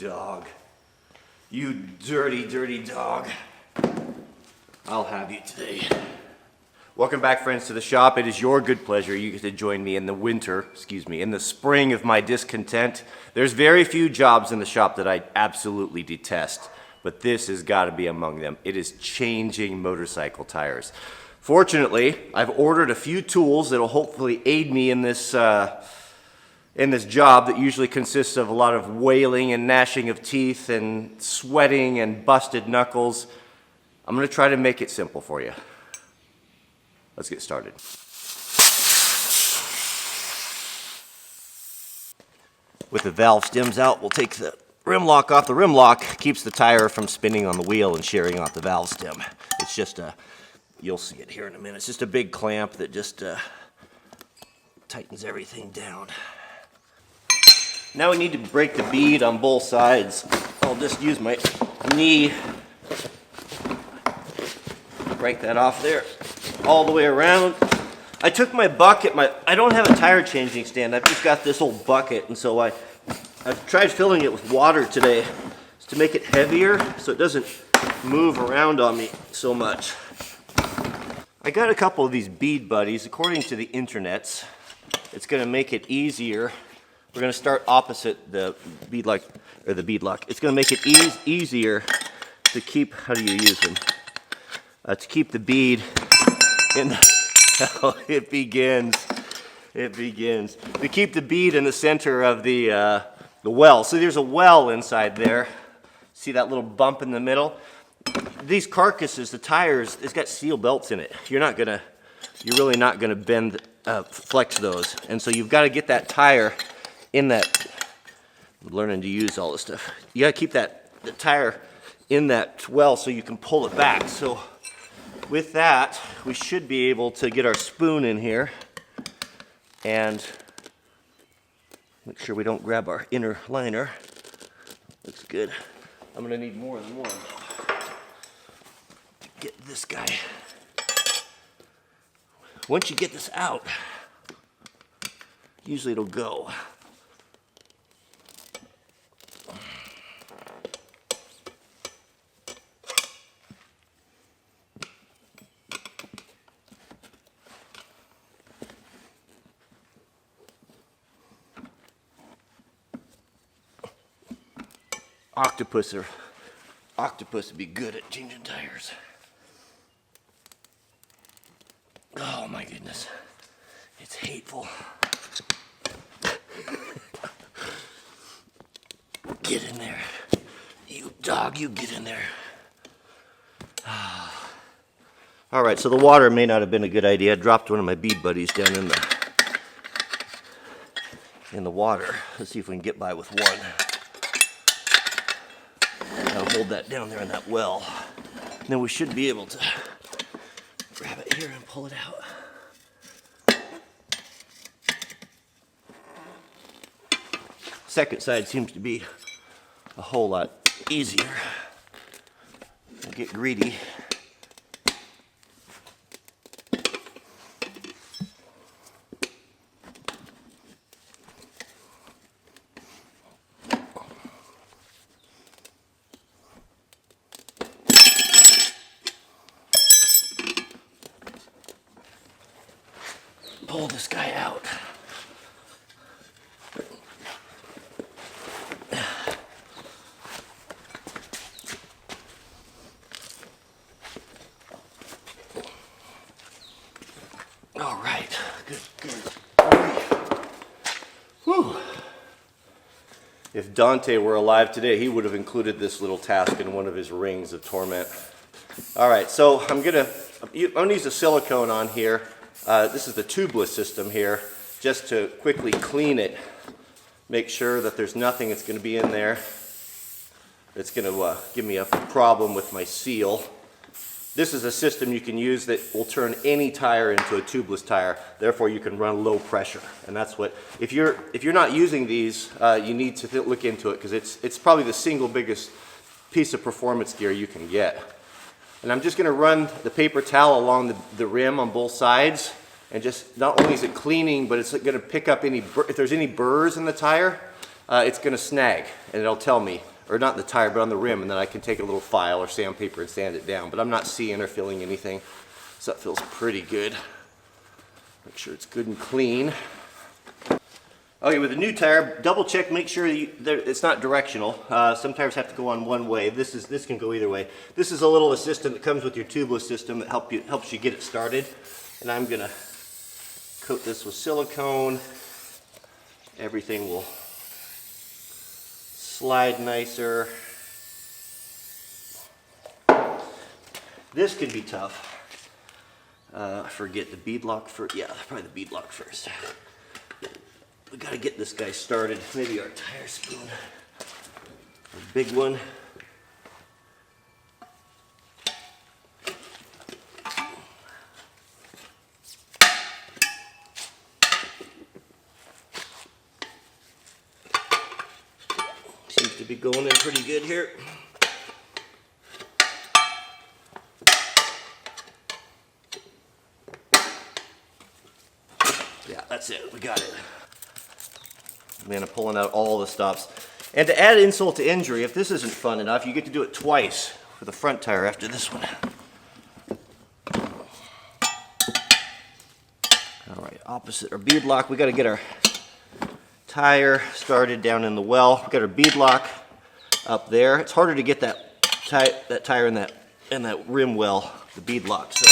dog. You dirty, dirty dog. I'll have you today. Welcome back, friends, to the shop. It is your good pleasure you get to join me in the winter, in the spring of my discontent. There's very few jobs in the shop that I absolutely detest, but this has got to be among them. It is changing motorcycle tires. Fortunately, I've ordered a few tools that will hopefully aid me in this job that usually consists of a lot of wailing and gnashing of teeth and sweating and busted knuckles. I'm going to try to make it simple for you. Let's get started. With the valve stems out, we'll take the rim lock off. The rim lock keeps the tire from spinning on the wheel and shearing off the valve stem. It's just you'll see it here in a minute. It's just a big clamp that just tightens everything down. Now we need to break the bead on both sides. I'll just use my knee. Break that off there, all the way around. I took my bucket, I don't have a tire changing stand. I've just got this old bucket, and so I've tried filling it with water today to make it heavier so it doesn't move around on me so much. I got a couple of these bead buddies. According to the internets, it's going to make it easier. We're going to start opposite the bead lock. It's going to make it easier to keep, how do you use them? To keep the bead in the, oh, it begins. To keep the bead in the center of the well. So there's a well inside there. See that little bump in the middle? These carcasses, the tires, it's got steel belts in it. You're really not gonna flex those. And so you've got to get that tire in that, I'm learning to use all this stuff. You gotta keep the tire in that well so you can pull it back. So with that, we should be able to get our spoon in here and make sure we don't grab our inner liner. Looks good. I'm gonna need more than one to get this guy. Once you get this out, usually it'll go. Octopus would be good at changing tires. Oh my goodness, it's hateful. Get in there, you dog, you get in there. All right, so the water may not have been a good idea. I dropped one of my bead buddies down in the water. Let's see if we can get by with one. I'll hold that down there in that well. And then we should be able to grab it here and pull it out. Second side seems to be a whole lot easier. I'll get greedy. Pull this guy out. All right, good. Whew. If Dante were alive today, he would have included this little task in one of his rings of torment. All right, so I'm gonna use a silicone on here. This is the Tubeless System here, just to quickly clean it, make sure that there's nothing that's going to be in there that's going to give me a problem with my seal. This is a system you can use that will turn any tire into a tubeless tire. Therefore, you can run low pressure, and that's what. If you're not using these, you need to look into it because it's probably the single biggest piece of performance gear you can get. And I'm just going to run the paper towel along the rim on both sides, and just not only is it cleaning, but it's going to pick up if there's any burrs in the tire. it's going to snag, and it'll tell me, or not in the tire, but on the rim, and then I can take a little file or sandpaper and sand it down. But I'm not seeing or feeling anything, so that feels pretty good. Make sure it's good and clean. Okay, with a new tire, double check, make sure it's not directional. Some tires have to go on one way. This can go either way. This is a little assistant that comes with your tubeless system that helps you get it started. And I'm gonna coat this with silicone. Everything will slide nicer. This can be tough. I forget the bead lock first. Yeah, probably the bead lock first. We gotta get this guy started. Maybe our tire spoon, a big one. Seems to be going in pretty good here. Yeah, that's it. We got it. Man, I'm pulling out all the stops. And to add insult to injury, if this isn't fun enough, you get to do it twice for the front tire after this one. All right, opposite our bead lock. We got to get our tire started down in the well. We got our bead lock up there. It's harder to get that tire in that rim well, the bead lock. So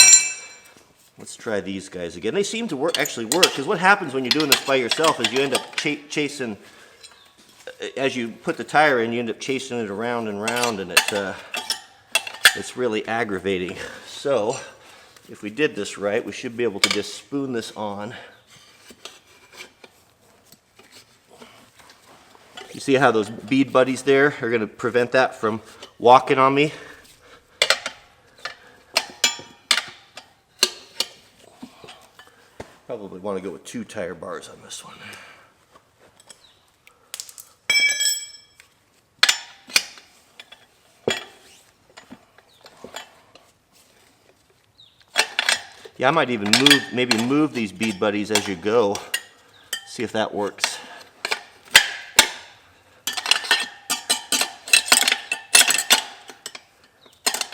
let's try these guys again. They seem to actually work, because what happens when you're doing this by yourself is you end up chasing, as you put the tire in, you end up chasing it around and around, and it's really aggravating. So if we did this right, we should be able to just spoon this on. You see how those bead buddies there are going to prevent that from walking on me? Probably want to go with 2 tire bars on this one. Yeah, I might even move these bead buddies as you go. See if that works.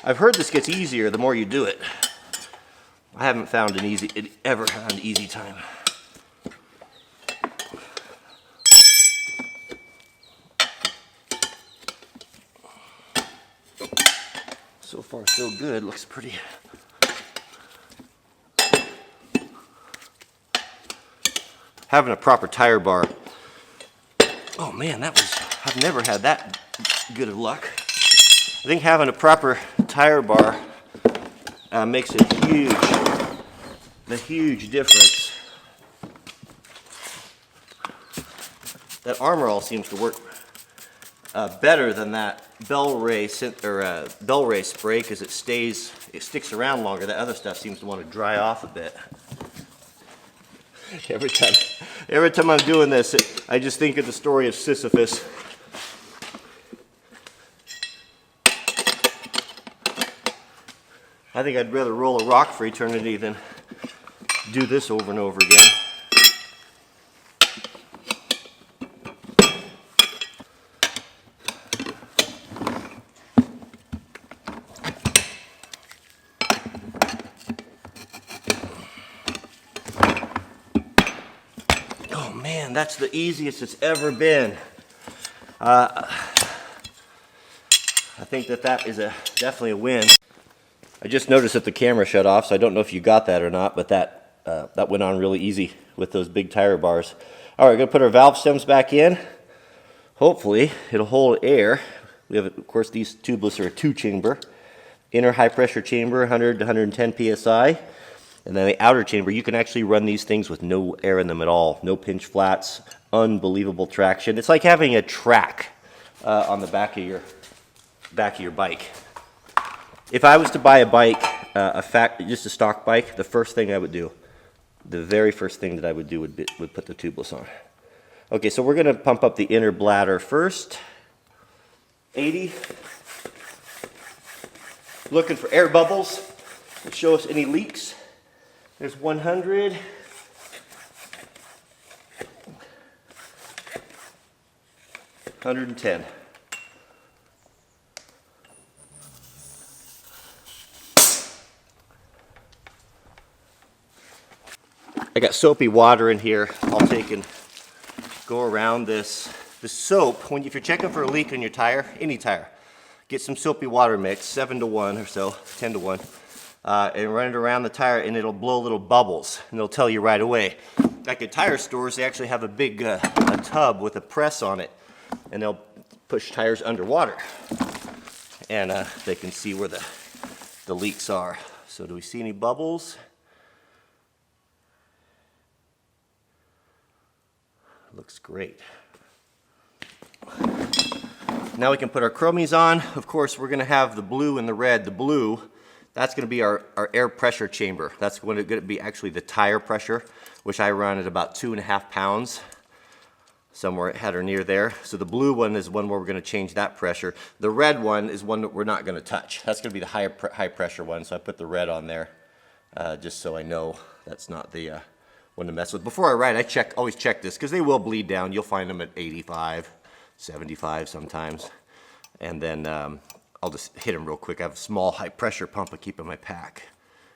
I've heard this gets easier the more you do it. I haven't found ever had an easy time. So far so good, looks pretty. Having a proper tire bar. Oh man, I've never had that good of luck. I think having a proper tire bar makes a huge difference. That Armor All seems to work better than that Bell Ray spray, because it sticks around longer. That other stuff seems to want to dry off a bit. Every time I'm doing this, I just think of the story of Sisyphus. I think I'd rather roll a rock for eternity than do this over and over again. Oh man, that's the easiest it's ever been. I think that is definitely a win. I just noticed that the camera shut off, so I don't know if you got that or not, but that went on really easy with those big tire bars. All right, we're going to put our valve stems back in. Hopefully, it'll hold air. We have, of course, these tubeless are a 2-chamber. Inner high-pressure chamber, 100 to 110 psi. And then the outer chamber, you can actually run these things with no air in them at all. No pinch flats, unbelievable traction. It's like having a track on the back of your bike. If I was to buy a bike, just a stock bike, the very first thing that I would do would put the tubeless on. Okay, so we're going to pump up the inner bladder first. 80. Looking for air bubbles that show us any leaks. There's 100. 110. I got soapy water in here. I'll take and go around this. The soap, if you're checking for a leak in your tire, any tire, get some soapy water mix, 7 to 1 or so, 10 to 1, and run it around the tire, and it'll blow little bubbles, and it'll tell you right away. Like at tire stores, they actually have a big a tub with a press on it, and they'll push tires underwater, and they can see where the leaks are. So do we see any bubbles? Looks great. Now we can put our chromies on. Of course, we're going to have the blue and the red. The blue, that's going to be our air pressure chamber. That's going to be actually the tire pressure, which I run at about 2.5 pounds, somewhere at or near there. So the blue one is one where we're going to change that pressure. The red one is one that we're not going to touch. That's going to be the high pressure one, so I put the red on there just so I know that's not the one to mess with. Before I ride, I always check this, because they will bleed down. You'll find them at 85, 75 sometimes. And then I'll just hit them real quick. I have a small high pressure pump I keep in my pack.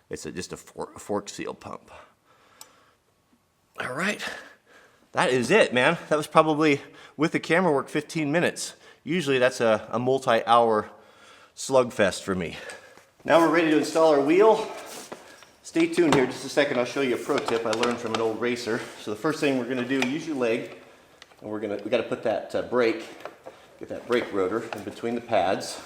It's just a fork seal pump. All right, that is it, man. That was probably, with the camera work, 15 minutes. Usually that's a multi-hour slugfest for me. Now we're ready to install our wheel. Stay tuned here just a second. I'll show you a pro tip I learned from an old racer. So the first thing we're going to do, use your leg, and we got to put that brake, get that brake rotor in between the pads.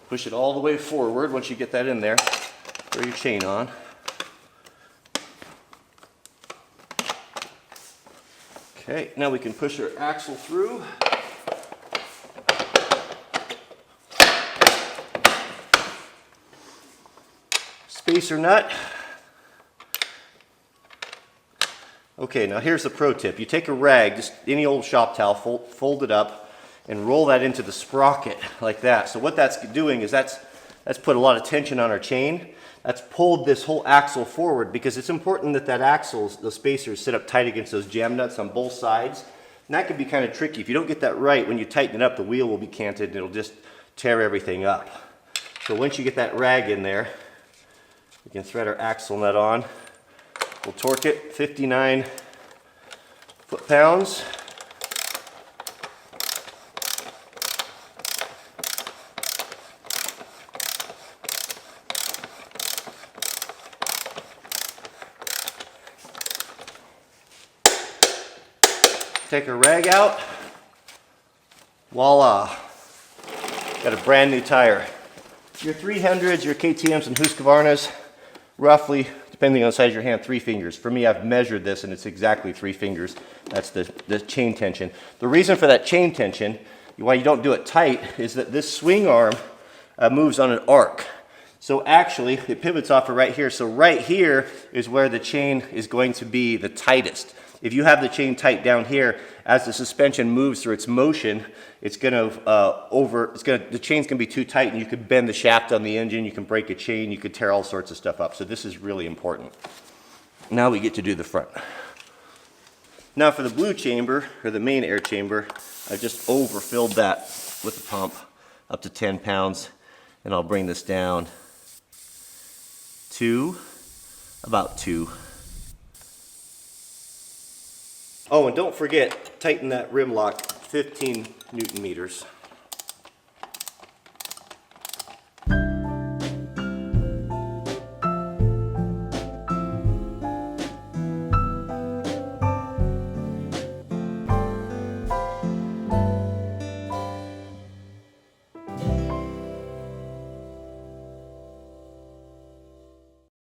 Push it all the way forward. Once you get that in there, throw your chain on. Okay, now we can push our axle through. Spacer nut. Okay, now here's the pro tip. You take a rag, just any old shop towel, fold it up, and roll that into the sprocket like that. So what that's doing is that's put a lot of tension on our chain. That's pulled this whole axle forward, because it's important that axle, the spacers, sit up tight against those jam nuts on both sides. And that can be kind of tricky. If you don't get that right, when you tighten it up, the wheel will be canted and it'll just tear everything up. So once you get that rag in there, we can thread our axle nut on. We'll torque it 59 foot-pounds. Take our rag out. Voila. Got a brand new tire. Your 300s, your KTMs and Husqvarnas, roughly, depending on the size of your hand, 3 fingers. For me, I've measured this and it's exactly 3 fingers. That's the chain tension. The reason for that chain tension, why you don't do it tight, is that this swing arm moves on an arc. So actually, it pivots off of right here. So right here is where the chain is going to be the tightest. If you have the chain tight down here, as the suspension moves through its motion, it's the chain's gonna be too tight, and you could bend the shaft on the engine, you can break a chain, you could tear all sorts of stuff up. So this is really important. Now we get to do the front. Now for the blue chamber, or the main air chamber, I just overfilled that with the pump up to 10 pounds, and I'll bring this down to about 2. Oh, and don't forget, tighten that rim lock 15 Newton meters.